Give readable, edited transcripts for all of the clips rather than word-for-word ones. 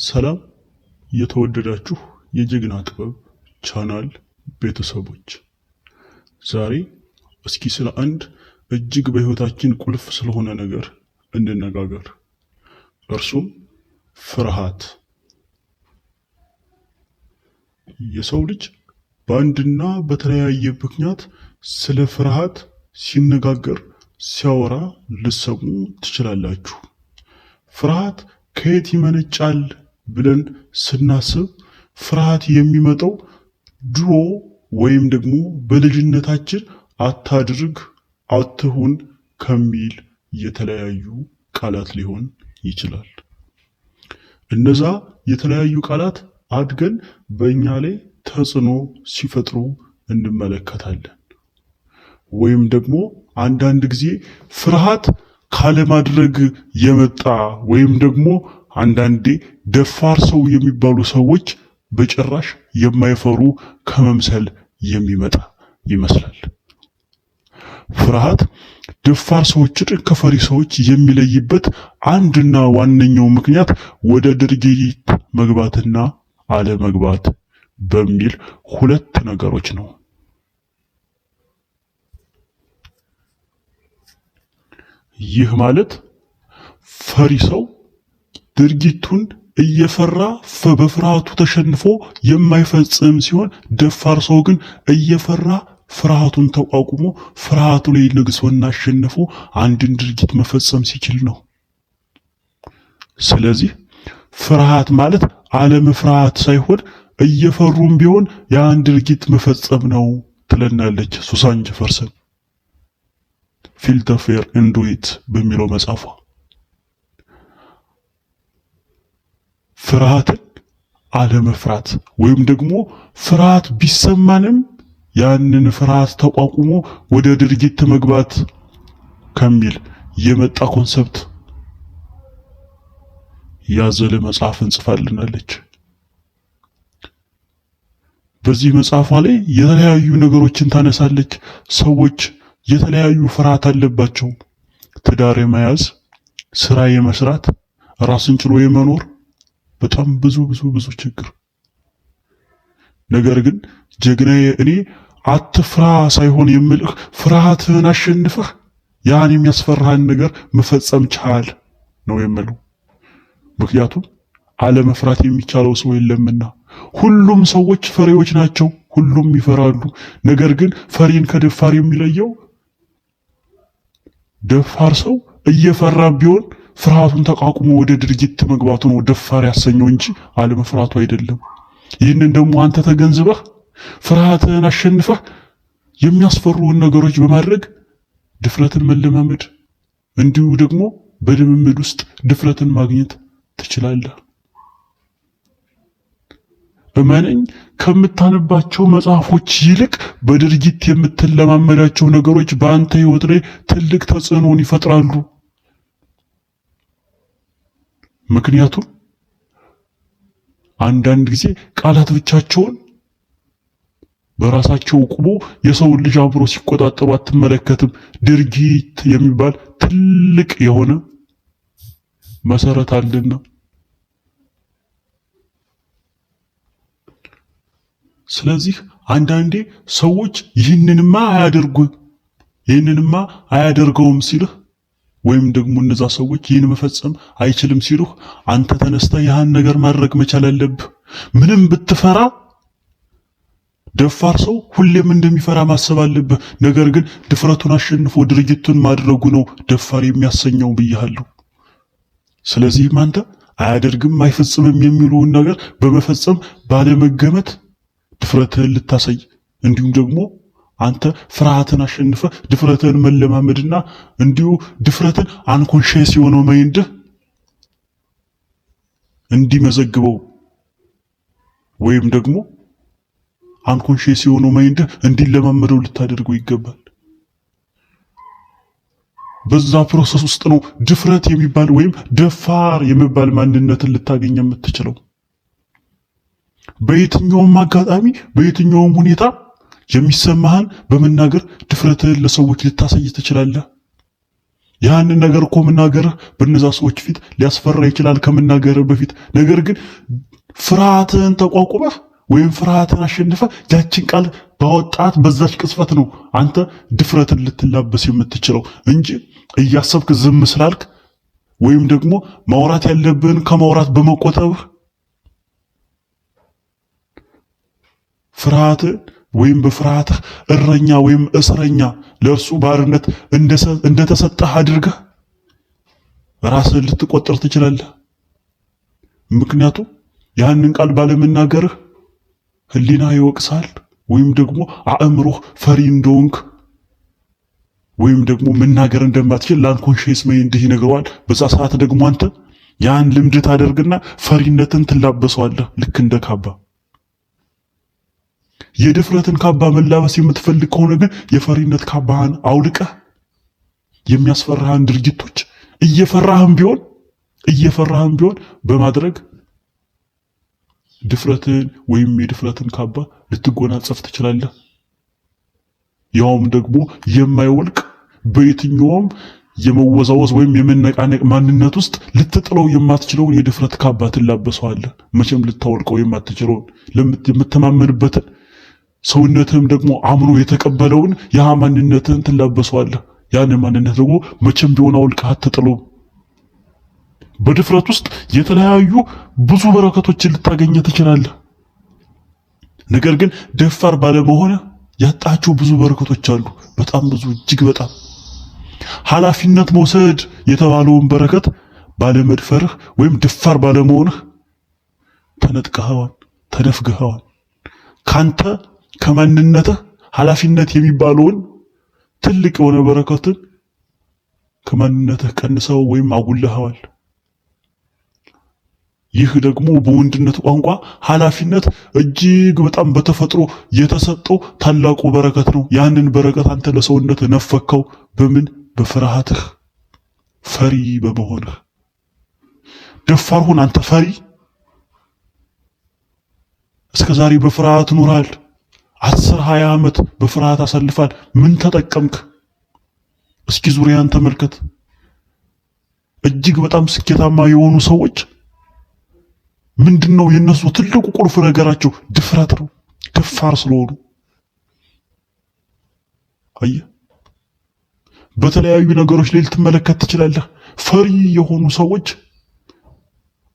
ሰላም የተወደዳችሁ የጀግና ጥበብ ቻናል ቤተሰቦች፣ ዛሬ እስኪ ስለ አንድ እጅግ በህይወታችን ቁልፍ ስለሆነ ነገር እንነጋገር። እርሱም ፍርሃት። የሰው ልጅ በአንድና በተለያየ ምክንያት ስለ ፍርሃት ሲነጋገር ሲያወራ ልትሰሙ ትችላላችሁ። ፍርሃት ከየት ይመነጫል ብለን ስናስብ ፍርሃት የሚመጣው ድሮ ወይም ደግሞ በልጅነታችን አታድርግ፣ አትሁን ከሚል የተለያዩ ቃላት ሊሆን ይችላል። እነዛ የተለያዩ ቃላት አድገን በእኛ ላይ ተጽዕኖ ሲፈጥሩ እንመለከታለን። ወይም ደግሞ አንዳንድ ጊዜ ፍርሃት ካለማድረግ የመጣ ወይም ደግሞ አንዳንዴ ደፋር ሰው የሚባሉ ሰዎች በጭራሽ የማይፈሩ ከመምሰል የሚመጣ ይመስላል። ፍርሃት ደፋር ሰዎችን ከፈሪ ሰዎች የሚለይበት አንድና ዋነኛው ምክንያት ወደ ድርጊት መግባትና አለመግባት በሚል ሁለት ነገሮች ነው። ይህ ማለት ፈሪ ሰው ድርጊቱን እየፈራ በፍርሃቱ ተሸንፎ የማይፈጽም ሲሆን፣ ደፋር ሰው ግን እየፈራ ፍርሃቱን ተቋቁሞ ፍርሃቱ ላይ ነግሶና አሸንፎ አንድን ድርጊት መፈጸም ሲችል ነው። ስለዚህ ፍርሃት ማለት አለመፍራት ሳይሆን እየፈሩም ቢሆን ያን ድርጊት መፈጸም ነው ትለናለች ሱሳን ጀፈርሰን ፊል ዘ ፊር ኤንድ ዱ ኢት በሚለው መጽሐፏ። ፍርሃትን አለመፍራት ወይም ደግሞ ፍርሃት ቢሰማንም ያንን ፍርሃት ተቋቁሞ ወደ ድርጊት መግባት ከሚል የመጣ ኮንሰፕት ያዘለ መጽሐፍ እንጽፋልናለች። በዚህ መጽሐፏ ላይ የተለያዩ ነገሮችን ታነሳለች። ሰዎች የተለያዩ ፍርሃት አለባቸው። ትዳር የመያዝ፣ ስራ የመስራት፣ ራስን ችሎ የመኖር በጣም ብዙ ችግር። ነገር ግን ጀግናዬ እኔ አትፍራ ሳይሆን የምልህ ፍርሃትህን አሸንፈህ ያን የሚያስፈራህን ነገር መፈጸም ቻል ነው የምለው። ምክንያቱም አለመፍራት የሚቻለው ሰው የለምና። ሁሉም ሰዎች ፈሪዎች ናቸው፣ ሁሉም ይፈራሉ። ነገር ግን ፈሪን ከደፋር የሚለየው ደፋር ሰው እየፈራ ቢሆን ፍርሃቱን ተቋቁሞ ወደ ድርጊት መግባቱ ነው ደፋር ያሰኘው እንጂ አለመፍራቱ አይደለም። ይህንን ደግሞ አንተ ተገንዝበህ ፍርሃትህን አሸንፈህ የሚያስፈሩን ነገሮች በማድረግ ድፍረትን መለማመድ፣ እንዲሁ ደግሞ በልምምድ ውስጥ ድፍረትን ማግኘት ትችላለህ። እመነኝ፣ ከምታነባቸው መጽሐፎች ይልቅ በድርጊት የምትለማመዳቸው ነገሮች በአንተ ህይወት ላይ ትልቅ ተጽዕኖን ይፈጥራሉ። ምክንያቱም አንዳንድ ጊዜ ቃላት ብቻቸውን በራሳቸው ቁሞ የሰውን ልጅ አብሮ ሲቆጣጠሩ አትመለከትም። ድርጊት የሚባል ትልቅ የሆነ መሰረት አለና። ስለዚህ አንዳንዴ ሰዎች ይህንንማ አያደርገውም ሲልህ ወይም ደግሞ እነዛ ሰዎች ይህን መፈጸም አይችልም ሲሉህ አንተ ተነስተህ ያን ነገር ማድረግ መቻል አለብህ። ምንም ብትፈራ ደፋር ሰው ሁሌም እንደሚፈራ ማሰብ አለብህ። ነገር ግን ድፍረቱን አሸንፎ ድርጊቱን ማድረጉ ነው ደፋር የሚያሰኘው ብያለሁ። ስለዚህም አንተ አያደርግም አይፈጽምም የሚሉውን ነገር በመፈጸም ባለመገመት ድፍረትህን ልታሳይ፣ እንዲሁም ደግሞ አንተ ፍርሃትን አሸንፈ ድፍረትን መለማመድና እንዲሁ ድፍረትን አንኮንሺየስ የሆነው ማይንድህ እንዲመዘግበው ወይም ደግሞ አንኮንሺየስ የሆነው ማይንድህ እንዲለማመደው ልታደርገው ይገባል። በዛ ፕሮሰስ ውስጥ ነው ድፍረት የሚባል ወይም ደፋር የሚባል ማንነትን ልታገኝ የምትችለው። በየትኛውም አጋጣሚ በየትኛውም ሁኔታ የሚሰማህን በመናገር ድፍረትህን ለሰዎች ልታሳይ ትችላለህ። ያንን ነገር እኮ መናገርህ በእነዛ ሰዎች ፊት ሊያስፈራ ይችላል ከመናገርህ በፊት። ነገር ግን ፍርሃትን ተቋቁመህ ወይም ፍርሃትን አሸንፈህ ያችን ቃል ባወጣት በዛች ቅጽበት ነው አንተ ድፍረትን ልትላበስ የምትችለው እንጂ እያሰብክ ዝም ስላልክ ወይም ደግሞ ማውራት ያለብህን ከማውራት በመቆጠብህ ፍርሃትን ወይም በፍርሃትህ እረኛ ወይም እስረኛ ለእርሱ ባርነት እንደተሰጠህ አድርገህ ራስህን ልትቆጥር ትችላለህ። ምክንያቱም ያንን ቃል ባለመናገርህ ህሊና ይወቅሳል ወይም ደግሞ አእምሮህ ፈሪ እንደሆንክ ወይም ደግሞ መናገር እንደማትችል ለአንኮንሺየስ ማይንድህ ይነግረዋል። በዛ ሰዓት ደግሞ አንተ ያን ልምድ ታደርግና ፈሪነትን ትላበሰዋለህ ልክ እንደ ካባ። የድፍረትን ካባ መላበስ የምትፈልግ ከሆነ ግን የፈሪነት ካባህን አውልቀህ የሚያስፈራህን ድርጊቶች እየፈራህም ቢሆን በማድረግ ድፍረትን ወይም የድፍረትን ካባ ልትጎናጸፍ ትችላለህ። ያውም ደግሞ የማይወልቅ በየትኛውም የመወዛወዝ ወይም የመነቃነቅ ማንነት ውስጥ ልትጥለው የማትችለውን የድፍረት ካባ ትላበሰዋለህ። መቼም ልታወልቀው የማትችለውን የምትተማመንበትን ሰውነትህም ደግሞ አምኖ የተቀበለውን ያ ማንነትህን ትላበሰዋለህ። ያን ማንነት ደግሞ መቼም ቢሆን አውልቀህ አትጥለውም። በድፍረት ውስጥ የተለያዩ ብዙ በረከቶችን ልታገኝ ትችላለህ። ነገር ግን ደፋር ባለመሆነ ያጣቸው ብዙ በረከቶች አሉ። በጣም ብዙ፣ እጅግ በጣም። ኃላፊነት መውሰድ የተባለውን በረከት ባለመድፈርህ ወይም ደፋር ባለመሆንህ ተነጥቀኸዋል፣ ተነፍገኸዋል። ካንተ ከማንነትህ ኃላፊነት የሚባለውን ትልቅ የሆነ በረከትን ከማንነትህ ቀንሰው ወይም አጉልኸዋል። ይህ ደግሞ በወንድነት ቋንቋ ኃላፊነት እጅግ በጣም በተፈጥሮ የተሰጠው ታላቁ በረከት ነው። ያንን በረከት አንተ ለሰውነት ነፈከው። በምን? በፍርሃትህ፣ ፈሪ በመሆንህ። ደፋር ሁን አንተ ፈሪ። እስከዛሬ በፍርሃት ኑራል። 10-20 ዓመት በፍርሃት አሳልፋል። ምን ተጠቀምክ? እስኪ ዙሪያን ተመልከት። እጅግ በጣም ስኬታማ የሆኑ ሰዎች ምንድነው የነሱ ትልቁ ቁልፍ ነገራቸው? ድፍረት ነው። ደፋር ስለሆኑ አየህ፣ በተለያዩ ነገሮች ላይ ልትመለከት ትችላለህ። ፈሪ የሆኑ ሰዎች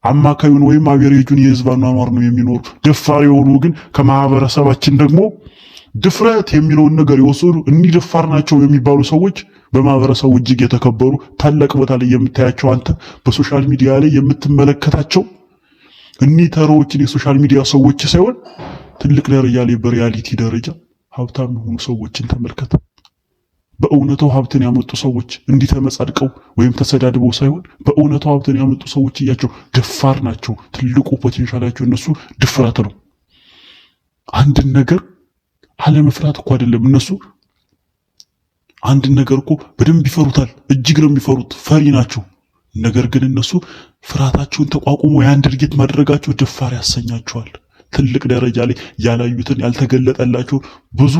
አማካዩን ወይም አቬሬጁን የህዝብ አኗኗር ነው የሚኖሩ። ደፋር የሆኑ ግን ከማህበረሰባችን ደግሞ ድፍረት የሚለውን ነገር የወሰዱ እኒህ ደፋር ናቸው የሚባሉ ሰዎች በማህበረሰቡ እጅግ የተከበሩ ታላቅ ቦታ ላይ የምታያቸው አንተ በሶሻል ሚዲያ ላይ የምትመለከታቸው እኒህ ተራዎችን የሶሻል ሚዲያ ሰዎች ሳይሆን ትልቅ ደረጃ ላይ በሪያሊቲ ደረጃ ሀብታም የሆኑ ሰዎችን ተመልከት። በእውነታው ሀብትን ያመጡ ሰዎች እንዲህ ተመጻድቀው ወይም ተሰዳድበው ሳይሆን በእውነታው ሀብትን ያመጡ ሰዎች እያቸው ደፋር ናቸው። ትልቁ ፖቴንሻላቸው እነሱ ድፍረት ነው። አንድን ነገር አለመፍራት እኮ አይደለም። እነሱ አንድን ነገር እኮ በደንብ ይፈሩታል። እጅግ ነው የሚፈሩት። ፈሪ ናቸው። ነገር ግን እነሱ ፍርሃታቸውን ተቋቁሞ ያን ድርጊት ማድረጋቸው ደፋር ያሰኛቸዋል። ትልቅ ደረጃ ላይ ያላዩትን ያልተገለጠላቸው ብዙ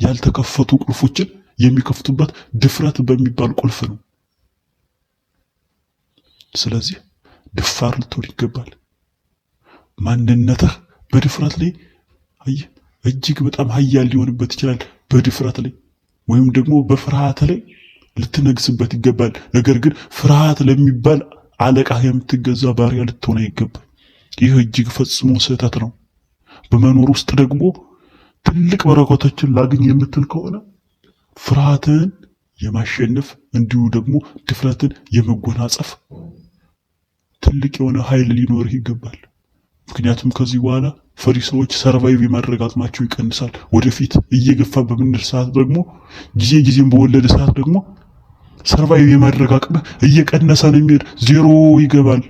ያልተከፈቱ ቁልፎችን የሚከፍቱበት ድፍረት በሚባል ቁልፍ ነው። ስለዚህ ደፋር ልትሆን ይገባል። ማንነትህ በድፍረት ላይ እጅግ በጣም ኃያል ሊሆንበት ይችላል። በድፍረት ላይ ወይም ደግሞ በፍርሃት ላይ ልትነግስበት ይገባል። ነገር ግን ፍርሃት ለሚባል አለቃ የምትገዛ ባሪያ ልትሆን አይገባም። ይህ እጅግ ፈጽሞ ስህተት ነው። በመኖር ውስጥ ደግሞ ትልቅ በረከቶችን ላግኝ የምትል ከሆነ ፍርሃትን የማሸነፍ እንዲሁ ደግሞ ድፍረትን የመጎናጸፍ ትልቅ የሆነ ኃይል ሊኖርህ ይገባል። ምክንያቱም ከዚህ በኋላ ፈሪ ሰዎች ሰርቫይቭ የማድረግ አቅማቸው ይቀንሳል። ወደፊት እየገፋ በምንል ሰዓት ደግሞ ጊዜም በወለደ ሰዓት ደግሞ ሰርቫይቭ የማድረግ አቅም እየቀነሰ ነው የሚሄድ፣ ዜሮ ይገባል።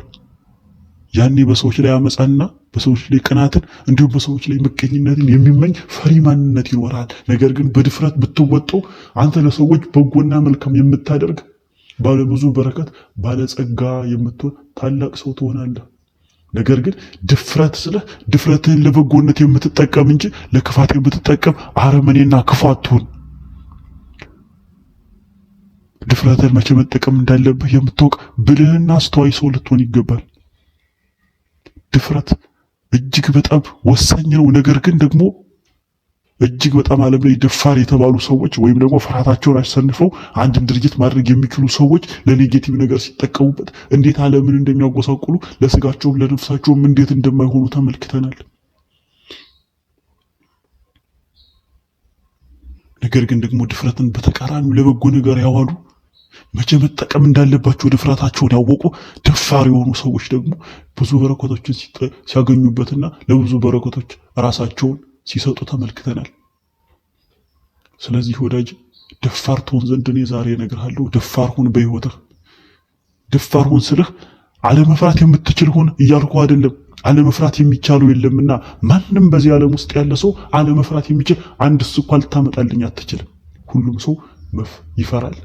ያኔ በሰዎች ላይ አመፃና በሰዎች ላይ ቅናትን እንዲሁም በሰዎች ላይ ምቀኝነትን የሚመኝ ፈሪ ማንነት ይኖራል። ነገር ግን በድፍረት ብትወጣው አንተ ለሰዎች በጎና መልካም የምታደርግ ባለብዙ በረከት ባለጸጋ የምትሆን ታላቅ ሰው ትሆናለህ። ነገር ግን ድፍረት ስለ ድፍረትህን ለበጎነት የምትጠቀም እንጂ ለክፋት የምትጠቀም አረመኔና ክፉ አትሁን። ድፍረትን መቼ መጠቀም እንዳለብህ የምታውቅ ብልህና አስተዋይ ሰው ልትሆን ይገባል። ድፍረት እጅግ በጣም ወሳኝ ነው። ነገር ግን ደግሞ እጅግ በጣም ዓለም ላይ ደፋር የተባሉ ሰዎች ወይም ደግሞ ፍርሃታቸውን አሸንፈው አንድን ድርጊት ማድረግ የሚችሉ ሰዎች ለኔጌቲቭ ነገር ሲጠቀሙበት እንዴት ዓለምን እንደሚያጎሳቁሉ ለስጋቸውም ለነፍሳቸውም እንዴት እንደማይሆኑ ተመልክተናል። ነገር ግን ደግሞ ድፍረትን በተቃራኒው ለበጎ ነገር ያዋሉ መቼ መጠቀም እንዳለባቸው ድፍረታቸውን ያወቁ ደፋር የሆኑ ሰዎች ደግሞ ብዙ በረከቶችን ሲያገኙበትና ለብዙ በረከቶች ራሳቸውን ሲሰጡ ተመልክተናል። ስለዚህ ወዳጅ ደፋር ትሆን ዘንድ እኔ ዛሬ እነግርሃለሁ። ደፋር ሁን በሕይወትህ። ደፋር ሁን ስልህ አለመፍራት የምትችል ሁን እያልኩ አይደለም። አለመፍራት የሚቻለው የለምና ማንም በዚህ ዓለም ውስጥ ያለ ሰው አለመፍራት የሚችል አንድ ስኳ ልታመጣልኝ አትችልም። ሁሉም ሰው ይፈራል።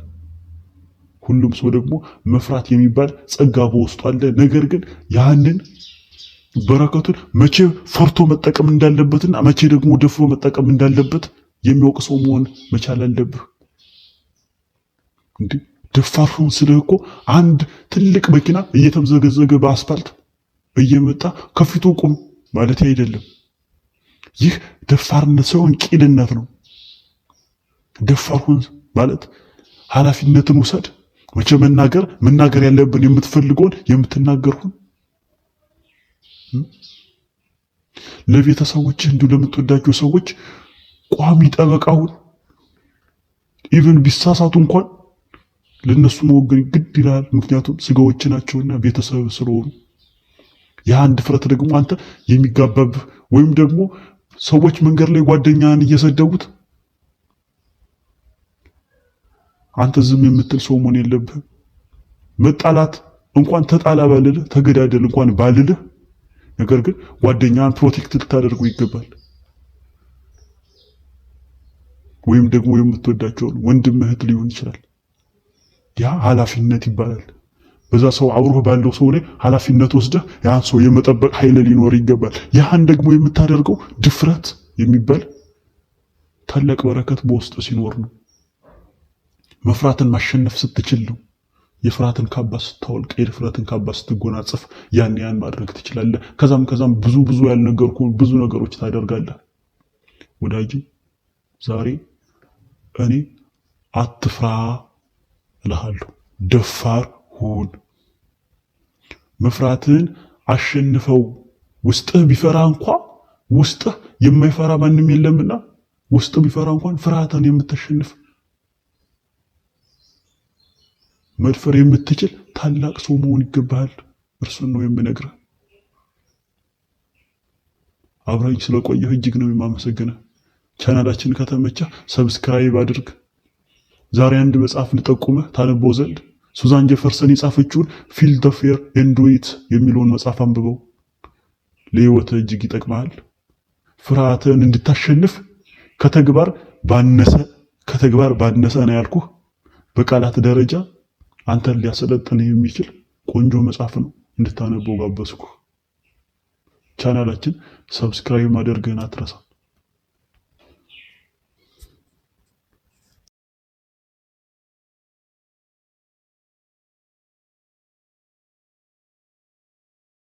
ሁሉም ሰው ደግሞ መፍራት የሚባል ጸጋ በውስጡ አለ። ነገር ግን ያንን በረከቱን መቼ ፈርቶ መጠቀም እንዳለበትና መቼ ደግሞ ደፍሮ መጠቀም እንዳለበት የሚያውቅ ሰው መሆን መቻል አለብህ። እንዴ ደፋር ሁን ስልህ እኮ አንድ ትልቅ መኪና እየተምዘገዘገ በአስፋልት እየመጣ ከፊቱ ቁም ማለት አይደለም። ይህ ደፋርነት ሳይሆን ቂልነት ነው። ደፋር ሁን ማለት ኃላፊነትን ውሰድ። መቼ መናገር ያለብን የምትፈልገውን የምትናገር ሁን። ለቤተሰቦችህ እንዲሁ ለምትወዳቸው ሰዎች ቋሚ ጠበቃ ሁን። ኢቭን ቢሳሳቱ እንኳን ለነሱ መወገን ግድ ይላል። ምክንያቱም ስጋዎች ናቸውና ቤተሰብ ስለሆኑ። ያን ድፍረት ደግሞ አንተ የሚጋባብህ ወይም ደግሞ ሰዎች መንገድ ላይ ጓደኛህን እየሰደቡት አንተ ዝም የምትል ሰው መሆን የለብህም። መጣላት እንኳን ተጣላ ባልልህ ተገዳደል እንኳን ባልልህ፣ ነገር ግን ጓደኛህን ፕሮቴክት ልታደርጉ ይገባል። ወይም ደግሞ የምትወዳቸውን ወንድም እህት ሊሆን ይችላል። ያ ኃላፊነት ይባላል። በዛ ሰው አብሮህ ባለው ሰው ላይ ኃላፊነት ወስደህ ያን ሰው የመጠበቅ ኃይል ሊኖር ይገባል። ያን ደግሞ የምታደርገው ድፍረት የሚባል ታላቅ በረከት በውስጥ ሲኖር ነው። መፍራትን ማሸነፍ ስትችል ነው። የፍርሃትን ካባ ስታወልቅ፣ የድፍረትን ካባ ስትጎናጸፍ ያን ማድረግ ትችላለህ። ከዛም ብዙ ያልነገርኩ ብዙ ነገሮች ታደርጋለህ። ወዳጅ ዛሬ እኔ አትፍራ እልሃለሁ። ደፋር ሁን። መፍራትን አሸንፈው። ውስጥህ ቢፈራ እንኳን ውስጥህ የማይፈራ ማንም የለምና ውስጥህ ቢፈራ እንኳን ፍርሃትን የምታሸንፍ መድፈር የምትችል ታላቅ ሰው መሆን ይገባሃል። እርሱን ነው የምነግርህ። አብራኝ ስለቆየህ እጅግ ነው የማመሰግነህ። ቻናላችን ከተመቸህ ሰብስክራይብ አድርግ። ዛሬ አንድ መጽሐፍ ልጠቁምህ ታነበው ዘንድ ሱዛን ጄፈርሰን የጻፈችውን ፊል ዘ ፌር ኤንድ ዱ ኢት የሚለውን መጽሐፍ አንብበው። ለህይወትህ እጅግ ይጠቅማል። ፍርሃትን እንድታሸንፍ ከተግባር ባነሰ ነው ያልኩህ። በቃላት ደረጃ አንተን ሊያሰለጥን የሚችል ቆንጆ መጽሐፍ ነው። እንድታነበው ጋበዝኩህ። ቻናላችን ሰብስክራይብ ማድረግህን አትረሳ።